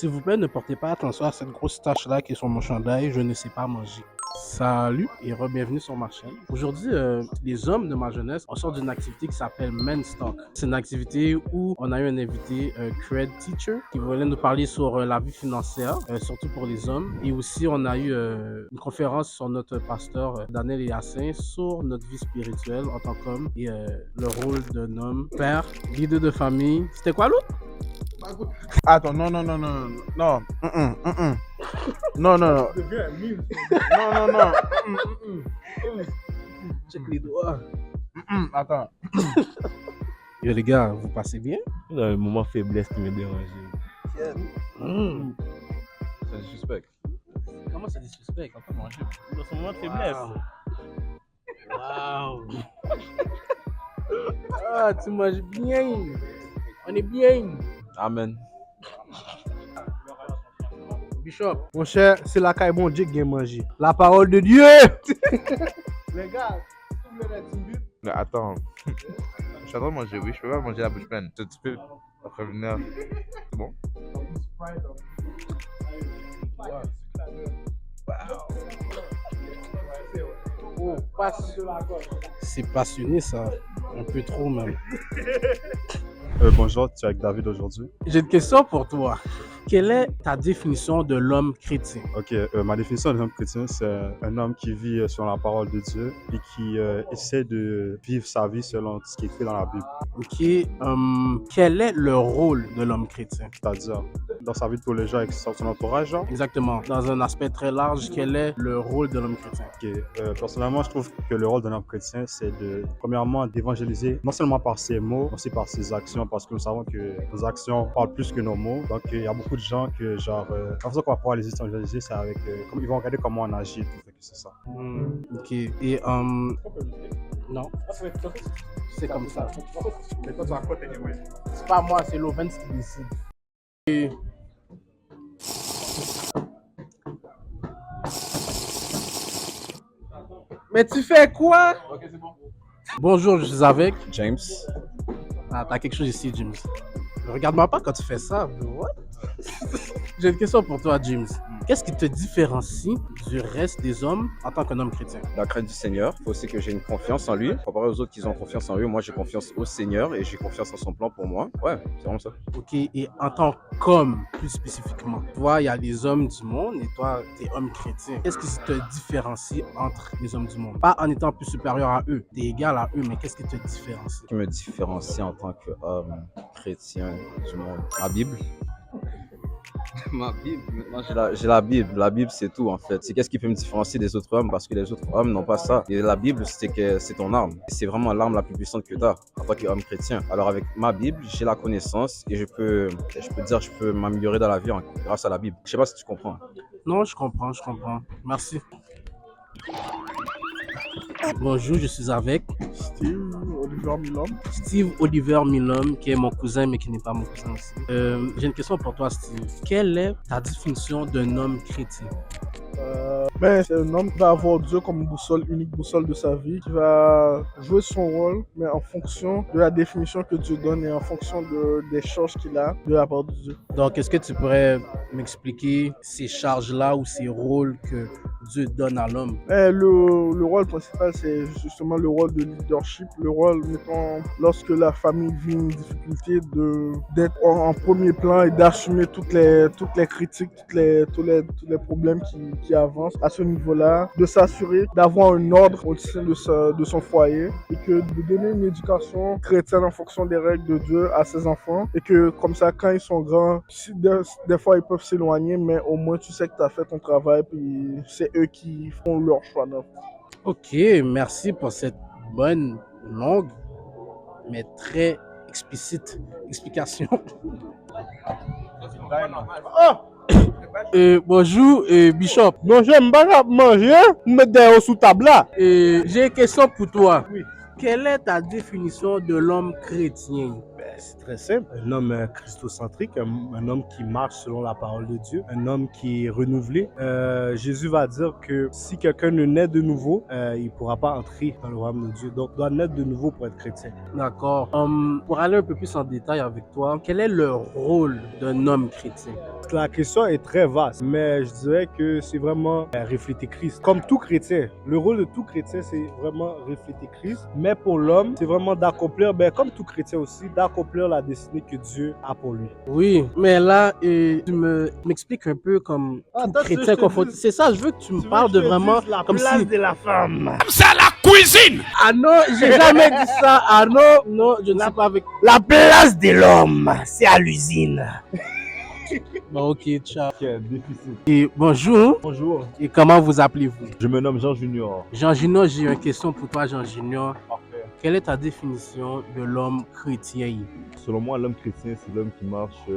S'il vous plaît, ne portez pas attention à cette grosse tache-là qui est sur mon chandail. Je ne sais pas manger. Salut et re-bienvenue sur ma chaîne. Aujourd'hui, les hommes de ma jeunesse, on sort d'une activité qui s'appelle Men's Talk. C'est une activité où on a eu un invité, Cred Teacher, qui voulait nous parler sur la vie financière, surtout pour les hommes. Et aussi, on a eu une conférence sur notre pasteur, Daniel Yassin, sur notre vie spirituelle en tant qu'homme et le rôle d'un homme, père, leader de famille. C'était quoi l'autre? Attends, non. Non. Check les doigts. Attends. Yo les gars, vous passez bien? Dans le moment faiblesse qui me dérangeait. C'est du suspect. Comment c'est des suspects? On peut manger. Dans ce moment de faiblesse. Wow. Ah, tu manges bien. On est bien. Amen. Bishop. Mon cher, c'est la caille bon Dieu qui a mangé. La parole de Dieu! Les gars, si vous voulez être vite. Mais attends. Je suis en train de manger, oui. Je peux pas manger la bouche pleine. Tu peux revenir. C'est bon? Oh, c'est passionné ça. Un peu trop même. Bonjour, tu es avec David aujourd'hui. J'ai une question pour toi. Quelle est ta définition de l'homme chrétien? Ok, ma définition de l'homme chrétien, c'est un homme qui vit sur la parole de Dieu et qui essaie de vivre sa vie selon ce qui est écrit dans la Bible. Ok, quel est le rôle de l'homme chrétien? C'est-à-dire, dans sa vie de tous les jours avec son entourage, genre. Exactement. Dans un aspect très large, quel est le rôle de l'homme chrétien? Ok, personnellement, je trouve que le rôle d'un homme chrétien, c'est premièrement, d'évangéliser, non seulement par ses mots, mais aussi par ses actions, parce que nous savons que nos actions parlent plus que nos mots. Donc, il y a beaucoup de gens que, genre, la façon qu'on va pouvoir les évangéliser, c'est avec, ils vont regarder comment on agit, tout fait que c'est ça. Ok, et non, c'est comme ça. C'est pas moi, c'est Lovens qui décide. Et... Mais tu fais quoi? Ok, c'est bon. Bonjour, je suis avec James. Ah, t'as quelque chose ici, James. Regarde-moi pas quand tu fais ça. What? J'ai une question pour toi, James. Qu'est-ce qui te différencie du reste des hommes en tant qu'un homme chrétien? La crainte du Seigneur. Il faut aussi que j'ai une confiance en lui. Comparé aux autres qui ont confiance en lui, moi j'ai confiance au Seigneur et j'ai confiance en son plan pour moi. Ouais, c'est vraiment ça. Ok, et en tant qu'homme, plus spécifiquement, toi, il y a les hommes du monde et toi, t'es homme chrétien. Qu'est-ce qui te différencie entre les hommes du monde? Pas en étant plus supérieur à eux, t'es égal à eux, mais qu'est-ce qui te différencie? Ce qui me différencie en tant qu'homme chrétien du monde. Ma Bible. Ma Bible, maintenant j'ai la Bible. La Bible, c'est tout en fait. C'est qu'est-ce qui peut me différencier des autres hommes parce que les autres hommes n'ont pas ça. Et la Bible, c'est ton arme. C'est vraiment l'arme la plus puissante que tu as en tant qu'homme chrétien. Alors avec ma Bible, j'ai la connaissance et je peux m'améliorer dans la vie grâce à la Bible. Je sais pas si tu comprends. Non, je comprends. Merci. Bonjour, je suis avec Steve Oliver Milom, qui est mon cousin, mais qui n'est pas mon cousin aussi. J'ai une question pour toi, Steve. Quelle est ta définition d'un homme chrétien? C'est un homme qui va avoir Dieu comme boussole, unique boussole de sa vie, qui va jouer son rôle, mais en fonction de la définition que Dieu donne et en fonction des charges qu'il a de la part de Dieu. Donc, est-ce que tu pourrais m'expliquer ces charges-là ou ces rôles que Dieu donne à l'homme? Le rôle principal, c'est justement le rôle de leadership, le rôle, mettons, lorsque la famille vit une difficulté, d'être en premier plan et d'assumer toutes les critiques, tous les problèmes qui avancent à ce niveau-là, de s'assurer d'avoir un ordre au sein de son foyer et que de donner une éducation chrétienne en fonction des règles de Dieu à ses enfants et que comme ça, quand ils sont grands, des fois ils peuvent s'éloigner, mais au moins tu sais que tu as fait ton travail puis c'est eux qui font leur choix. Ok, merci pour cette bonne, longue, mais très explicite explication. Bonjour, Bishop. Non, j'aime pas manger, me derrière sous table là. J'ai une question pour toi. Oui. Quelle est ta définition de l'homme chrétien? c'est très simple. Un homme christocentrique, un homme qui marche selon la parole de Dieu, un homme qui est renouvelé. Jésus va dire que si quelqu'un ne naît de nouveau, il ne pourra pas entrer dans le royaume de Dieu. Donc, il doit naître de nouveau pour être chrétien. D'accord. Pour aller un peu plus en détail avec toi, quel est le rôle d'un homme chrétien? La question est très vaste, mais je dirais que c'est vraiment refléter Christ. Comme tout chrétien, le rôle de tout chrétien, c'est vraiment refléter Christ. Mais pour l'homme, c'est vraiment d'accomplir, comme tout chrétien aussi, d'accomplir la destinée que Dieu a pour lui. Oui, mais là, tu m'expliques un peu comme tout chrétien confronté. C'est ça, je veux que tu me parles de vraiment la comme place si... de la femme. Ah non, j'ai jamais dit ça. Ah non, non, je ne sais pas avec... La place de l'homme, c'est à l'usine. Bon, ok, ciao. Quel déficit. Et bonjour. Bonjour, Et comment vous appelez-vous? je me nomme Jean Junior. Jean Junior, j'ai une question pour toi, Jean Junior. Parfait. Quelle est ta définition de l'homme chrétien? Selon moi, l'homme chrétien, c'est l'homme qui marche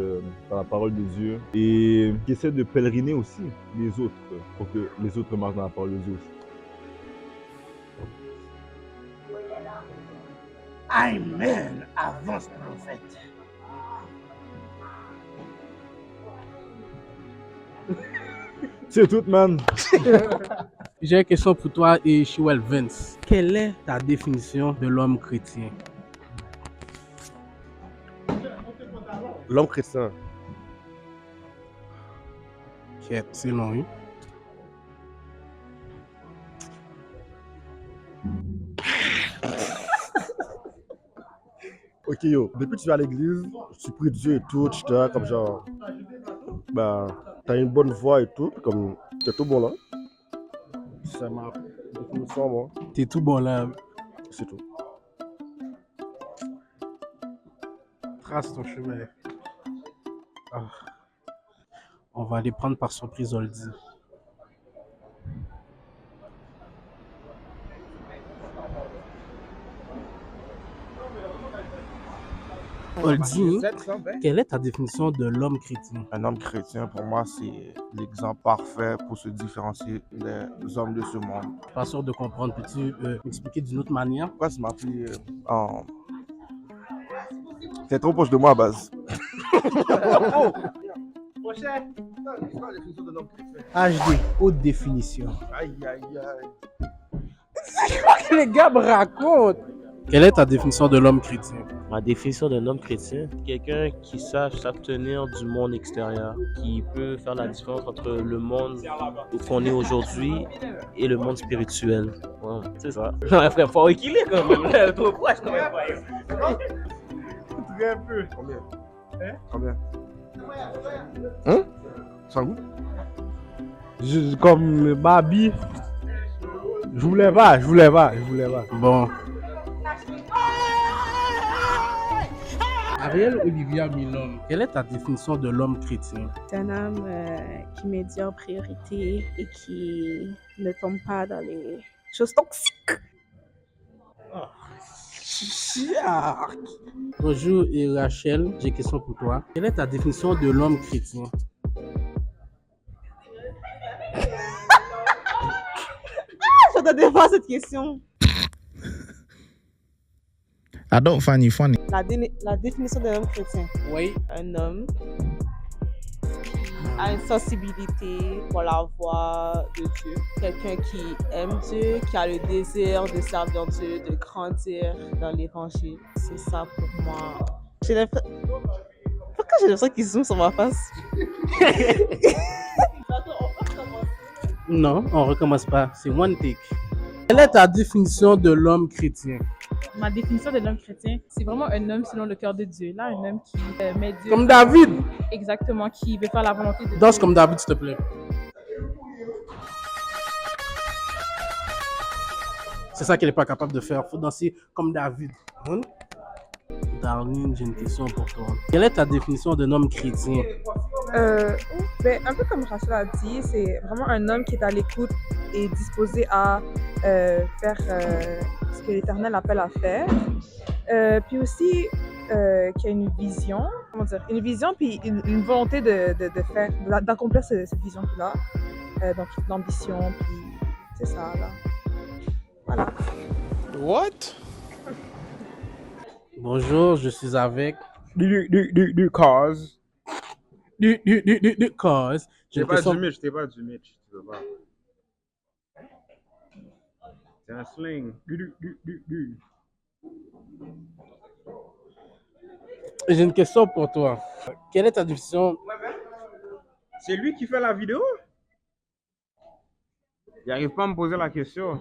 dans la parole de Dieu et qui essaie de pèleriner aussi les autres pour que les autres marchent dans la parole de Dieu aussi. Amen, avance prophète. C'est tout, man. J'ai une question pour toi et Chouel Vince. Quelle est ta définition de l'homme chrétien? L'homme chrétien. Ok, c'est long, oui. Ok, yo, depuis que tu vas à l'église, tu pries Dieu et tout, tu te comme genre. T'as une bonne voix et tout, comme. T'es tout bon là. C'est ma Définition, moi. T'es tout bon là. C'est tout. Trace ton chemin. Ah. On va aller prendre par surprise Oldie. Oldie, quelle est ta définition de l'homme chrétien? Un homme chrétien, pour moi, c'est l'exemple parfait pour se différencier des hommes de ce monde. Pas sûr de comprendre. Peux-tu m'expliquer d'une autre manière? Pourquoi tu m'appelles en... T'es trop proche de moi à base. HD, haute définition. Aïe, aïe, aïe. Les gars me racontent. Quelle est ta définition de l'homme chrétien? Ma définition d'un homme chrétien, quelqu'un qui sache s'abstenir du monde extérieur, qui peut faire la différence entre le monde qu'on est aujourd'hui et le monde spirituel. Ouais, c'est ça. Non, frère, faut équilibrer quand même. Là, trop proche quand même. Très peu. Combien? Combien? Hein? Sans goût? Comme Babi. Je voulais pas. Bon. Ariel Olivia Milon, quelle est ta définition de l'homme chrétien? C'est un homme qui met Dieu en priorité et qui ne tombe pas dans les choses toxiques. Bonjour et Rachel, j'ai une question pour toi. Quelle est ta définition de l'homme chrétien? Je n'attendais pas cette question. I don't find you funny. La définition d'un homme chrétien. Oui. Un homme a une sensibilité pour la voix de Dieu. Quelqu'un qui aime Dieu, qui a le désir de servir Dieu, de grandir dans l'évangile. C'est ça pour moi. J'ai l'impression... Pourquoi j'ai l'impression qu'il zoome sur ma face? Non, on recommence pas. C'est one take. Quelle est ta définition de l'homme chrétien? Ma définition de l'homme chrétien, c'est vraiment un homme selon le cœur de Dieu. Là, un homme qui met Dieu... Comme David! Exactement, qui veut faire la volonté de Dieu. Danse comme David, s'il te plaît. C'est ça qu'elle n'est pas capable de faire. Il faut danser comme David. Hein? Darlene, j'ai une question pour toi. Quelle est ta définition d'un homme chrétien? Un peu comme Rachel a dit, c'est vraiment un homme qui est à l'écoute et disposé à faire ce que l'Éternel appelle à faire. Puis aussi, qui a une vision, une vision puis une volonté d'accomplir cette vision qu'il a. Donc l'ambition, puis c'est ça là. Voilà. What? Bonjour, je suis avec Du cause. Du cause. J'ai une question. T'es pas du Mitch, tu peux pas. C'est un sling. J'ai une question pour toi. Quelle est ta définition? C'est lui qui fait la vidéo? Il arrive pas à me poser la question.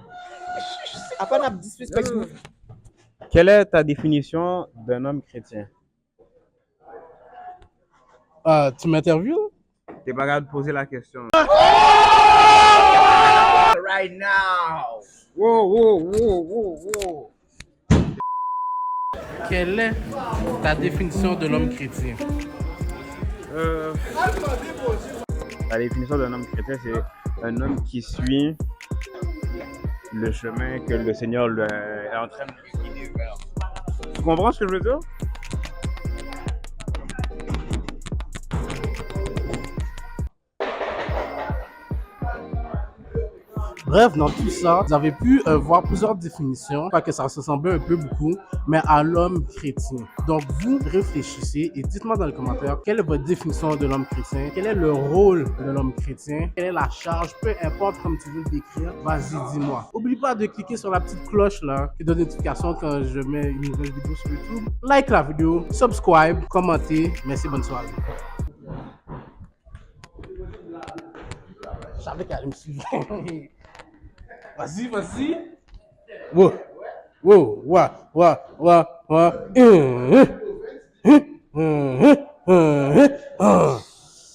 Quelle est ta définition d'un homme chrétien? Tu m'interviews? T'es pas capable de poser la question. Right now. Wow. Quelle est ta définition de l'homme chrétien? La définition d'un homme chrétien, c'est un homme qui suit le chemin que le Seigneur est en train de lui guider vers. Tu comprends ce que je veux dire? Bref, dans tout ça, vous avez pu voir plusieurs définitions, pas que ça ressemblait un peu beaucoup, mais à l'homme chrétien. Donc vous réfléchissez et dites-moi dans les commentaires quelle est votre définition de l'homme chrétien, quel est le rôle de l'homme chrétien, quelle est la charge, peu importe comme tu veux le décrire, vas-y dis-moi. N'oublie pas de cliquer sur la petite cloche là qui donne notification quand je mets une nouvelle vidéo sur YouTube. Like la vidéo, subscribe, commentez, merci, bonne soirée. Je savais qu'elle allait me suivre. Vas-y. Wow.